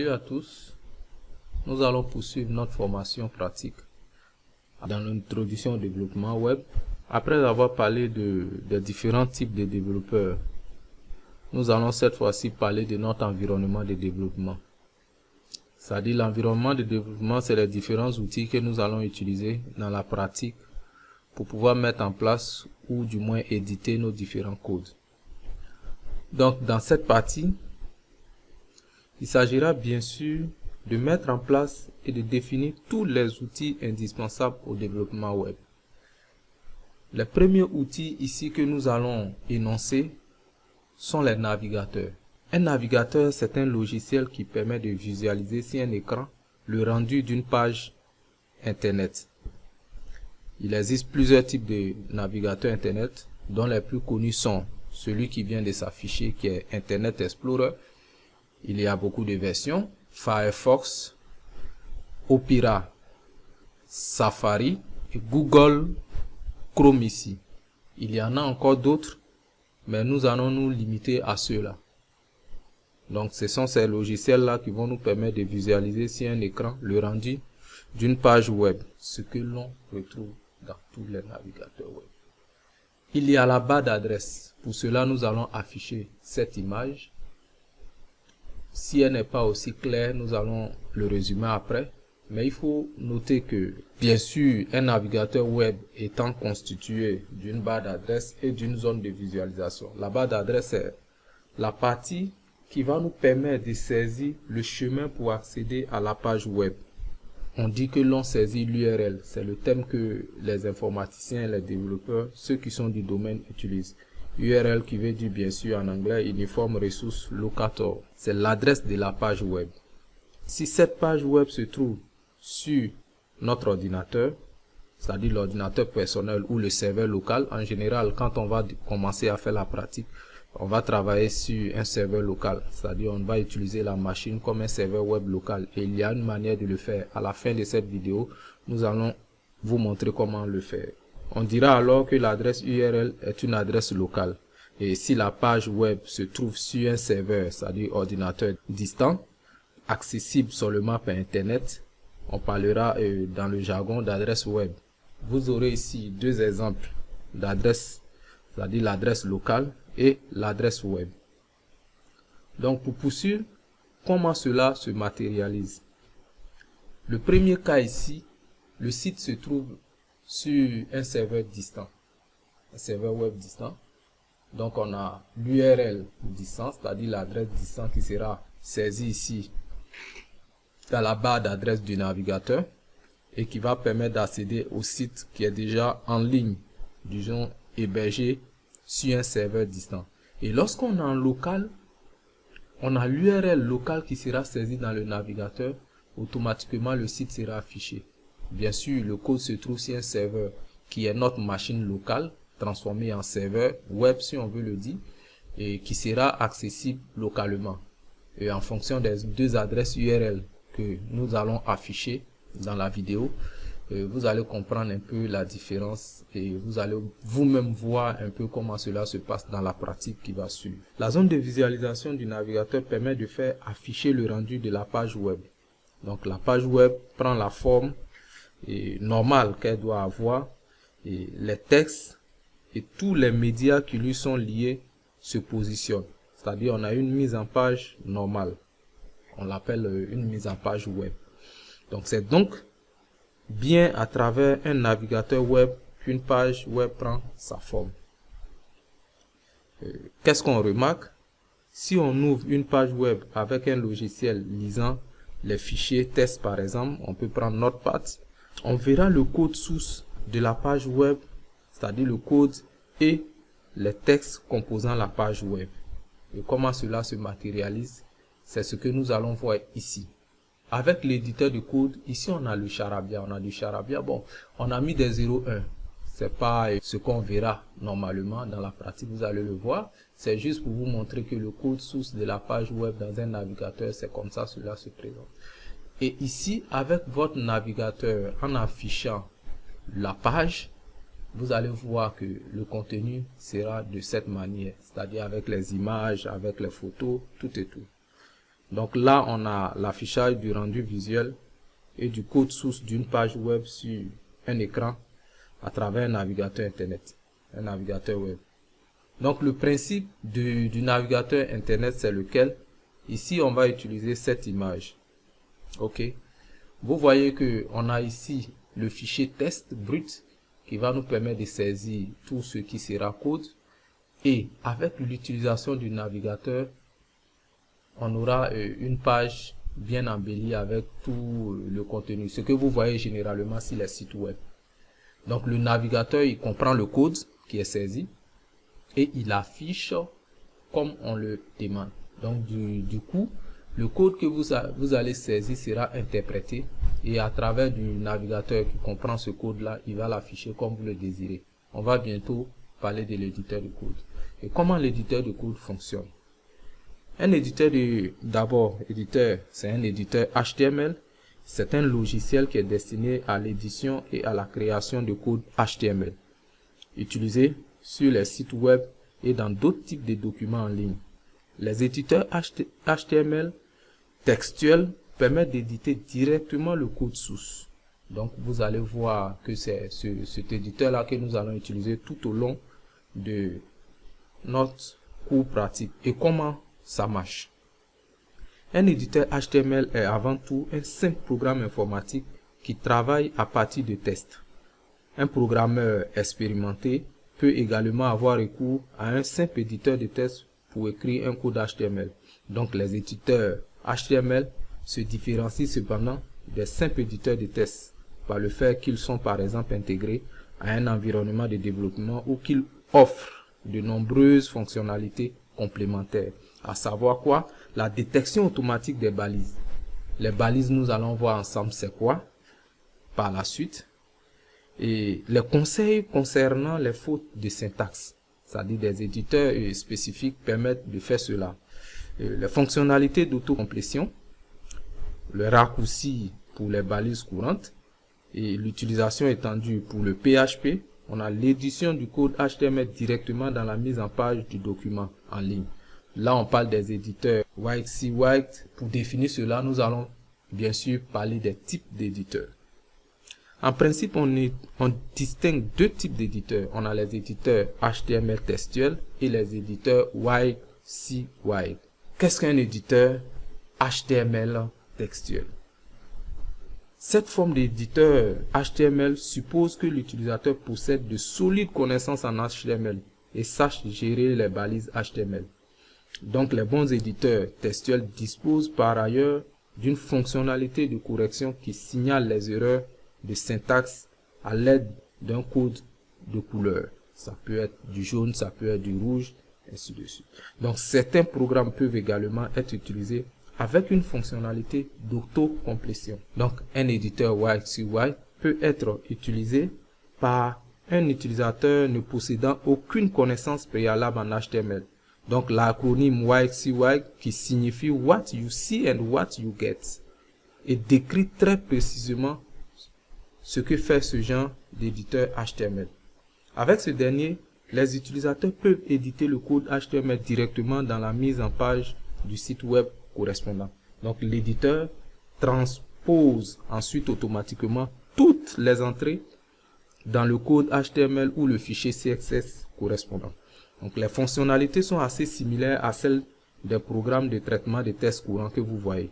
Salut à tous, nous allons poursuivre notre formation pratique dans l'introduction au développement web. Après avoir parlé des différents types de développeurs, nous allons cette fois-ci parler de notre environnement de développement. C'est-à-dire l'environnement de développement, c'est les différents outils que nous allons utiliser dans la pratique pour pouvoir mettre en place ou du moins éditer nos différents codes. Donc dans cette partie, il s'agira bien sûr de mettre en place et de définir tous les outils indispensables au développement web. Les premiers outils ici que nous allons énoncer sont les navigateurs. Un navigateur, c'est un logiciel qui permet de visualiser sur un écran le rendu d'une page Internet. Il existe plusieurs types de navigateurs Internet, dont les plus connus sont celui qui vient de s'afficher, qui est Internet Explorer. Il y a beaucoup de versions, Firefox, Opera, Safari et Google Chrome ici. Il y en a encore d'autres, mais nous allons nous limiter à ceux-là. Donc ce sont ces logiciels-là qui vont nous permettre de visualiser sur un écran le rendu d'une page web, ce que l'on retrouve dans tous les navigateurs web. Il y a la barre d'adresse. Pour cela, nous allons afficher cette image. Si elle n'est pas aussi claire, nous allons le résumer après. Mais il faut noter que, bien sûr, un navigateur web étant constitué d'une barre d'adresse et d'une zone de visualisation. La barre d'adresse est la partie qui va nous permettre de saisir le chemin pour accéder à la page web. On dit que l'on saisit l'URL. C'est le terme que les informaticiens et les développeurs, ceux qui sont du domaine, utilisent. URL qui veut dire bien sûr en anglais Uniform Resource Locator. C'est l'adresse de la page web. Si cette page web se trouve sur notre ordinateur, c'est-à-dire l'ordinateur personnel ou le serveur local, en général quand on va commencer à faire la pratique, on va travailler sur un serveur local, c'est-à-dire on va utiliser la machine comme un serveur web local. Et il y a une manière de le faire. À la fin de cette vidéo, nous allons vous montrer comment le faire. On dira alors que l'adresse URL est une adresse locale. Et si la page web se trouve sur un serveur, c'est-à-dire ordinateur distant, accessible seulement par Internet, on parlera dans le jargon d'adresse web. Vous aurez ici deux exemples d'adresse, c'est-à-dire l'adresse locale et l'adresse web. Donc pour poursuivre, comment cela se matérialise? Le premier cas ici, le site se trouve sur un serveur distant, un serveur web distant. Donc on a l'URL distant, c'est-à-dire l'adresse distant qui sera saisie ici dans la barre d'adresse du navigateur et qui va permettre d'accéder au site qui est déjà en ligne, disons hébergé sur un serveur distant. Et lorsqu'on est en local, on a l'URL local qui sera saisi dans le navigateur, automatiquement le site sera affiché. Bien sûr, le code se trouve sur un serveur qui est notre machine locale, transformée en serveur web si on veut le dire, et qui sera accessible localement. Et en fonction des deux adresses URL que nous allons afficher dans la vidéo, vous allez comprendre un peu la différence et vous allez vous-même voir un peu comment cela se passe dans la pratique qui va suivre. La zone de visualisation du navigateur permet de faire afficher le rendu de la page web. Donc la page web prend la forme normale qu'elle doit avoir et les textes et tous les médias qui lui sont liés se positionnent. C'est-à-dire on a une mise en page normale. On l'appelle une mise en page web. Donc c'est donc bien à travers un navigateur web qu'une page web prend sa forme. Qu'est-ce qu'on remarque? Si on ouvre une page web avec un logiciel lisant les fichiers test par exemple, on peut prendre Notepad, on verra le code source de la page web, c'est-à-dire le code et les textes composant la page web. Et comment cela se matérialise? C'est ce que nous allons voir ici. Avec l'éditeur de code, ici on a le charabia, on a du charabia. Bon, on a mis des 0,1. C'est pas ce qu'on verra normalement dans la pratique, vous allez le voir. C'est juste pour vous montrer que le code source de la page web dans un navigateur, c'est comme ça cela se présente. Et ici, avec votre navigateur, en affichant la page, vous allez voir que le contenu sera de cette manière, c'est-à-dire avec les images, avec les photos, tout et tout. Donc là, on a l'affichage du rendu visuel et du code source d'une page web sur un écran à travers un navigateur Internet, un navigateur web. Donc le principe du navigateur Internet, c'est lequel? Ici, on va utiliser cette image. Ok. Vous voyez que on a ici le fichier test brut qui va nous permettre de saisir tout ce qui sera code. Et avec l'utilisation du navigateur, on aura une page bien embellie avec tout le contenu, ce que vous voyez généralement sur les sites web. Donc le navigateur, il comprend le code qui est saisi et il affiche comme on le demande. Donc du coup, le code que vous allez saisir sera interprété et à travers du navigateur qui comprend ce code-là, il va l'afficher comme vous le désirez. On va bientôt parler de l'éditeur de code. Et comment l'éditeur de code fonctionne? Un éditeur d'abord, c'est un éditeur HTML. C'est un logiciel qui est destiné à l'édition et à la création de code HTML, utilisé sur les sites web et dans d'autres types de documents en ligne. Les éditeurs HTML textuels permettent d'éditer directement le code source. Donc vous allez voir que c'est cet éditeur-là que nous allons utiliser tout au long de notre cours pratique. Et comment ça marche? Un éditeur HTML est avant tout un simple programme informatique qui travaille à partir de tests. Un programmeur expérimenté peut également avoir recours à un simple éditeur de tests pour écrire un code HTML. Donc les éditeurs HTML se différencient cependant des simples éditeurs de tests par le fait qu'ils sont par exemple intégrés à un environnement de développement ou qu'ils offrent de nombreuses fonctionnalités complémentaires. À savoir quoi? La détection automatique des balises. Les balises, nous allons voir ensemble c'est quoi par la suite. Et les conseils concernant les fautes de syntaxe, c'est-à-dire des éditeurs spécifiques permettent de faire cela. Les fonctionnalités d'autocomplétion, le raccourci pour les balises courantes et l'utilisation étendue pour le PHP. On a l'édition du code HTML directement dans la mise en page du document en ligne. Là, on parle des éditeurs White. Pour définir cela, nous allons bien sûr parler des types d'éditeurs. En principe, on distingue deux types d'éditeurs. On a les éditeurs HTML textuels et les éditeurs White. Qu'est-ce qu'un éditeur HTML textuel? Cette forme d'éditeur HTML suppose que l'utilisateur possède de solides connaissances en HTML et sache gérer les balises HTML. Donc les bons éditeurs textuels disposent par ailleurs d'une fonctionnalité de correction qui signale les erreurs de syntaxe à l'aide d'un code de couleur. Ça peut être du jaune, ça peut être du rouge, ainsi de suite. Donc certains programmes peuvent également être utilisés avec une fonctionnalité d'autocomplétion. Donc un éditeur White peut être utilisé par un utilisateur ne possédant aucune connaissance préalable en HTML. Donc l'acronyme White qui signifie What you see and what you get et décrit très précisément ce que fait ce genre d'éditeur HTML. Avec ce dernier, les utilisateurs peuvent éditer le code HTML directement dans la mise en page du site web correspondant. Donc l'éditeur transpose ensuite automatiquement toutes les entrées dans le code HTML ou le fichier CSS correspondant. Donc les fonctionnalités sont assez similaires à celles des programmes de traitement de tests courants que vous voyez.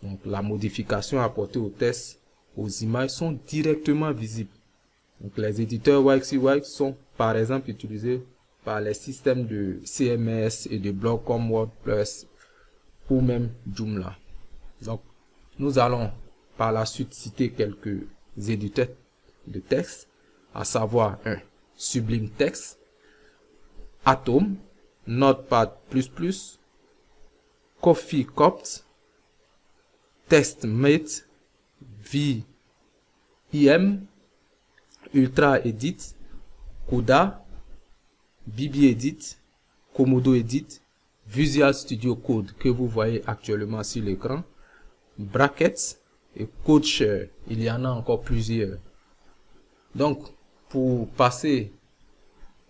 Donc la modification apportée aux tests, aux images sont directement visibles. Donc les éditeurs White sont par exemple utilisés par les systèmes de CMS et de blogs comme WordPress ou même Joomla. Donc nous allons par la suite citer quelques éditeurs de texte, à savoir Sublime Text, Atom, Notepad++, CoffeeCopt, TextMate, Vim, Ultra Edit, Coda, BB-Edit, Komodo Edit, Visual Studio Code que vous voyez actuellement sur l'écran, Brackets et CodeShare. Il y en a encore plusieurs. Donc, pour passer,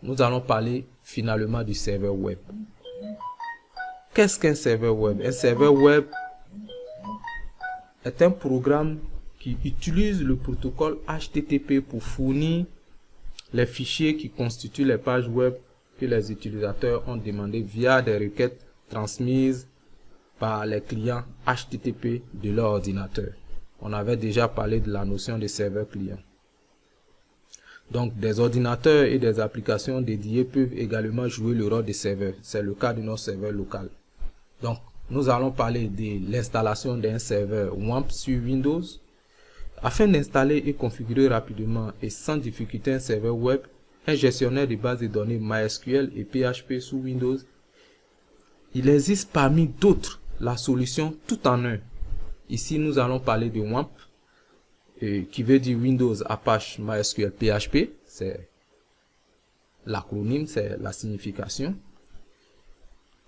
nous allons parler finalement du serveur web. Qu'est-ce qu'un serveur web? Un serveur web est un programme qui utilise le protocole HTTP pour fournir les fichiers qui constituent les pages web que les utilisateurs ont demandé via des requêtes transmises par les clients HTTP de leur ordinateur. On avait déjà parlé de la notion de serveur client. Donc, des ordinateurs et des applications dédiées peuvent également jouer le rôle de serveur. C'est le cas de nos serveurs locaux. Donc, nous allons parler de l'installation d'un serveur WAMP sur Windows. Afin d'installer et configurer rapidement et sans difficulté un serveur web, un gestionnaire de base de données MySQL et PHP sous Windows, il existe parmi d'autres la solution tout en un. Ici, nous allons parler de WAMP, qui veut dire Windows Apache MySQL PHP. C'est l'acronyme, c'est la signification.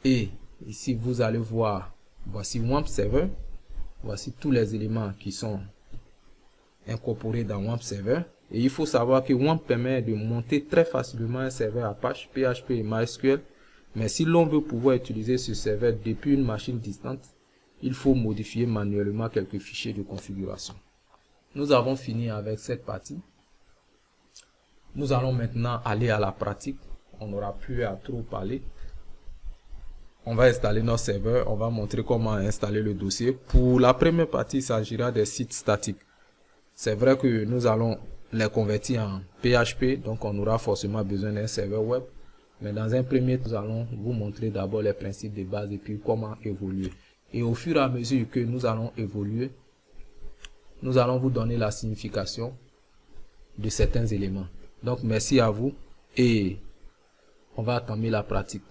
Et ici, vous allez voir, voici WAMP Server. Voici tous les éléments qui sont incorporés dans WAMP Server. Et il faut savoir que WAMP permet de monter très facilement un serveur Apache, PHP et MySQL. Mais si l'on veut pouvoir utiliser ce serveur depuis une machine distante, il faut modifier manuellement quelques fichiers de configuration. Nous avons fini avec cette partie. Nous allons maintenant aller à la pratique. On n'aura plus à trop parler. On va installer notre serveur. On va montrer comment installer le dossier. Pour la première partie, il s'agira des sites statiques. C'est vrai que nous allons les convertir en PHP. Donc, on aura forcément besoin d'un serveur web. Mais dans un premier temps, nous allons vous montrer d'abord les principes de base et puis comment évoluer. Et au fur et à mesure que nous allons évoluer, nous allons vous donner la signification de certains éléments. Donc, merci à vous et on va entamer la pratique.